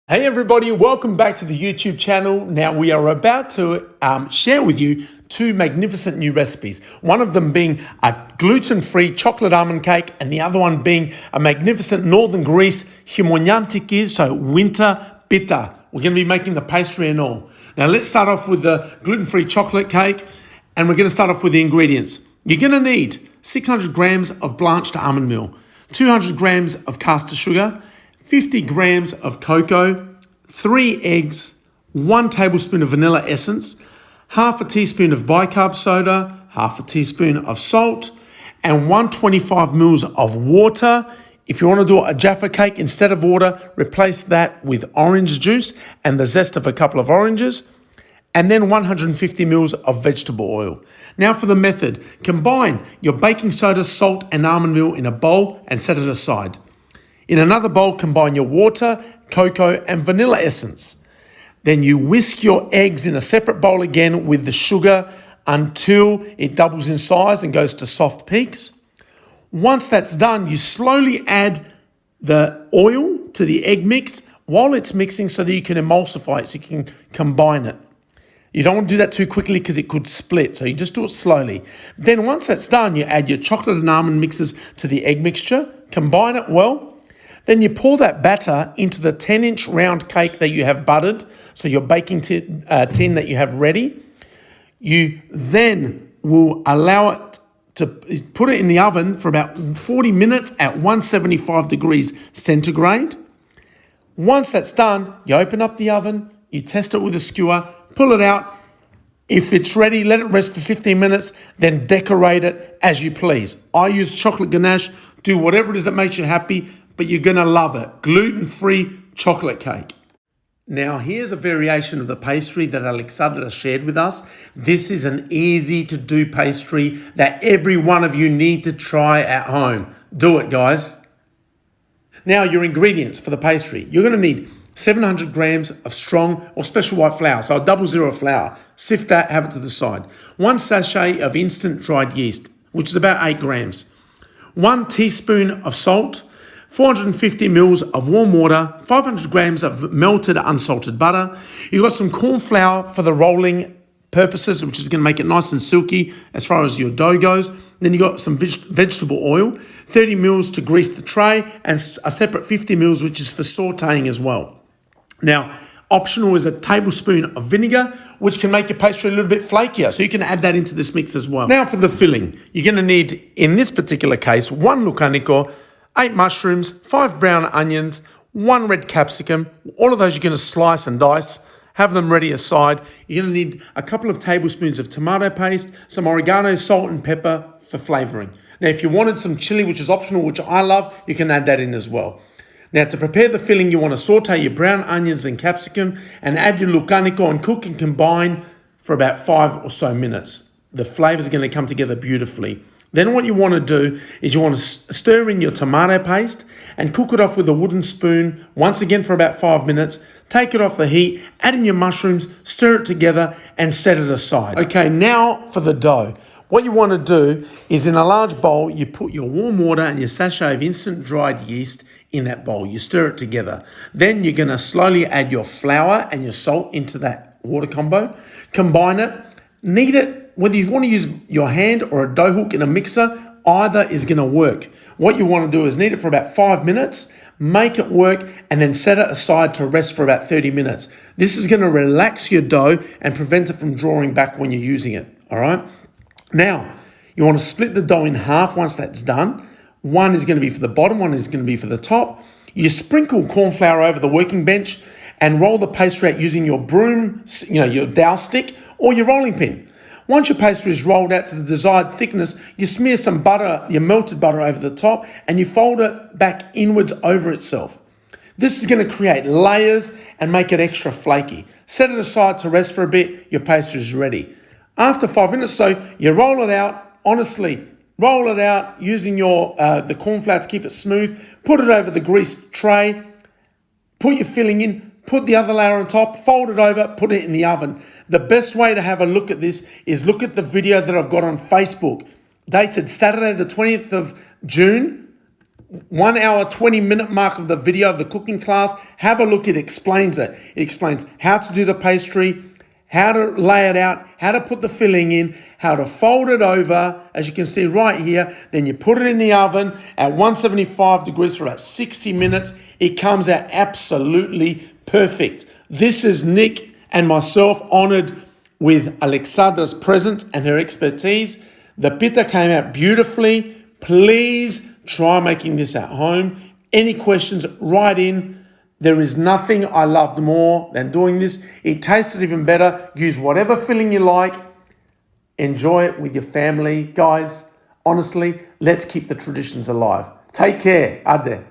Hey everybody, welcome back to the YouTube channel. Now we are about to share with you two magnificent new recipes. One of them being a gluten-free chocolate almond cake and the other one being a magnificent Northern Greece himoniantiki, so winter pita. We're going to be making the pastry and all. Now let's start off with the gluten-free chocolate cake, and we're going to start off with the ingredients. You're going to need 600 grams of blanched almond meal, 200 grams of caster sugar, 50 grams of cocoa, 3 eggs, 1 tablespoon of vanilla essence, half a teaspoon of bicarb soda, half a teaspoon of salt, and 125 mils of water. If you want to do a Jaffa cake, instead of water, replace that with orange juice and the zest of a couple of oranges, and then 150 mils of vegetable oil. Now for the method, combine your baking soda, salt, and almond meal in a bowl and set it aside. In another bowl, combine your water, cocoa, and vanilla essence. Then you whisk your eggs in a separate bowl again with the sugar until it doubles in size and goes to soft peaks. Once that's done, you slowly add the oil to the egg mix while it's mixing so that you can emulsify it, so you can combine it. You don't want to do that too quickly because it could split, so you just do it slowly. Then once that's done, you add your chocolate and almond mixes to the egg mixture, combine it well. Then you pour that batter into the 10-inch round cake that you have buttered, so your baking tin that you have ready. You then will allow it to put it in the oven for about 40 minutes at 175 degrees centigrade. Once that's done, you open up the oven, you test it with a skewer, pull it out. If it's ready, let it rest for 15 minutes, then decorate it as you please. I use chocolate ganache. Do whatever it is that makes you happy, but you're going to love it. Gluten-free chocolate cake. Now, here's a variation of the pastry that Alexandra shared with us. This is an easy-to-do pastry that every one of you need to try at home. Do it, guys. Now, your ingredients for the pastry. You're going to need 700 grams of strong or special white flour, so a 00 flour. Sift that, have it to the side. 1 sachet of instant dried yeast, which is about 8 grams. 1 teaspoon of salt, 450 mils of warm water, 500 grams of melted unsalted butter. You've got some corn flour for the rolling purposes, which is going to make it nice and silky as far as your dough goes. Then you've got some vegetable oil, 30 mils to grease the tray, and a separate 50 mils, which is for sauteing as well. Now, optional is a tablespoon of vinegar, which can make your pastry a little bit flakier, so you can add that into this mix as well. Now for the filling, you're going to need, in this particular case, 1 lukaniko, 8 mushrooms, 5 brown onions, 1 red capsicum. All of those you're going to slice and dice. Have them ready aside. You're going to need a couple of tablespoons of tomato paste, some oregano, salt and pepper for flavoring. Now, if you wanted some chili, which is optional, which I love, you can add that in as well. Now, to prepare the filling, you want to saute your brown onions and capsicum and add your lukaniko and cook and combine for about 5 or so minutes. The flavors are going to come together beautifully. Then what you want to do is you want to stir in your tomato paste and cook it off with a wooden spoon once again for about 5 minutes. Take it off the heat, add in your mushrooms, stir it together and set it aside. Okay, now for the dough. What you want to do is in a large bowl, you put your warm water and your sachet of instant dried yeast in that bowl. You stir it together. Then you're going to slowly add your flour and your salt into that water combo. Combine it, knead it. Whether you want to use your hand or a dough hook in a mixer, either is going to work. What you want to do is knead it for about 5 minutes, make it work, and then set it aside to rest for about 30 minutes. This is going to relax your dough and prevent it from drawing back when you're using it, all right? Now, you want to split the dough in half once that's done. One is going to be for the bottom, one is going to be for the top. You sprinkle corn flour over the working bench and roll the pastry out using your broom, your dowel stick or your rolling pin. Once your pastry is rolled out to the desired thickness, you smear some butter, your melted butter over the top, and you fold it back inwards over itself. This is going to create layers and make it extra flaky. Set it aside to rest for a bit, your pastry is ready. After 5 minutes or so, you roll it out, honestly, roll it out using the corn flour to keep it smooth, put it over the greased tray, put your filling in, put the other layer on top, fold it over, put it in the oven. The best way to have a look at this is look at the video that I've got on Facebook, dated Saturday the 20th of June 1 hour, 20-minute mark of the video of the cooking class. Have a look, it explains it. It explains how to do the pastry, how to lay it out, how to put the filling in, how to fold it over, as you can see right here. Then you put it in the oven at 175 degrees for about 60 minutes. It comes out absolutely perfect. This is Nick and myself honored with Alexandra's presence and her expertise. The pita came out beautifully. Please try making this at home. Any questions, write in. There is nothing I loved more than doing this. It tasted even better. Use whatever filling you like. Enjoy it with your family. Guys, honestly, let's keep the traditions alive. Take care. Ade.